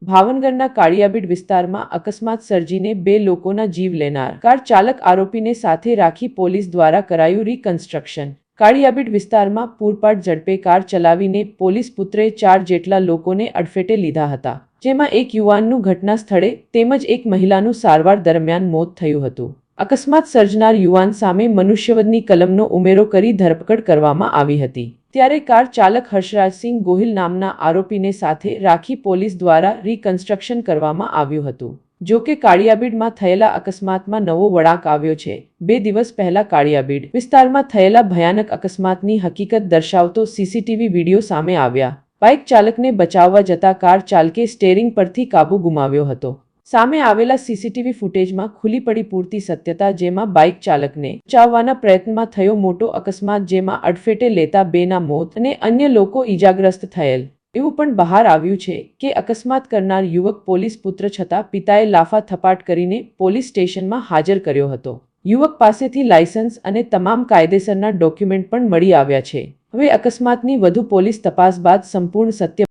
ભાવનગરના કાળિયાબીડ વિસ્તારમાં અકસ્માત સર્જીને 2 લોકોના જીવ લેનાર કાર ચાલક આરોપીને સાથે રાખી પોલીસ દ્વારા કરાયું રિકન્સ્ટ્રક્શન। કાળિયાબીડ વિસ્તારમાં પૂરપાટ ઝડપે કાર ચલાવીને પોલીસ પુત્રે 4 જેટલા લોકોને અડફેટે લીધા હતા, જેમાં એક યુવાનનું ઘટના સ્થળે તેમજ એક મહિલાનું સારવાર દરમિયાન મોત થયું હતું। અકસ્માત સર્જનાર યુવાન સામે મનુષ્યવધની કલમનો ઉમેરો કરી ધરપકડ કરવામાં આવી હતી, ત્યારે કાર ચાલક હર્ષરાજસિંહ ગોહિલ નામના આરોપીને સાથે રાખી પોલીસ દ્વારા રિકન્સ્ટ્રક્શન કરવામાં આવ્યું હતું। જો કે કાળિયાબીડમાં થયેલા અકસ્માતમાં નવો વળાંક આવ્યો છે। 2 દિવસ પહેલા કાળિયાબીડ વિસ્તારમાં થયેલા ભયાનક અકસ્માતની હકીકત દર્શાવતો સીસીટીવી વિડીયો સામે આવ્યા। બાઇક ચાલકને બચાવવા જતા કાર ચાલકે સ્ટેરિંગ પરથી કાબુ ગુમાવ્યો હતો। સામે આવેલા સીસીટીવી ફૂટેજમાં ખુલ્લી પડી પૂરતી સત્યતા, જેમાં બાઇક ચાલકને બચાવવાના પ્રયત્નમાં થયો મોટો અકસ્માત, જેમાં અડફેટે લેતા 2ના મોત અને અન્ય લોકો ઈજાગ્રસ્ત થયેલ। એવું પણ બહાર આવ્યું છે કે અકસ્માત કરનાર યુવક પોલીસ પુત્ર છતાં પિતાએ લાફા થપાટ કરીને પોલીસ સ્ટેશનમાં હાજર કર્યો હતો। યુવક પાસેથી લાયસન્સ અને તમામ કાયદેસરના ડોક્યુમેન્ટ પણ મળી આવ્યા છે। હવે અકસ્માતની વધુ પોલીસ તપાસ બાદ સંપૂર્ણ સત્ય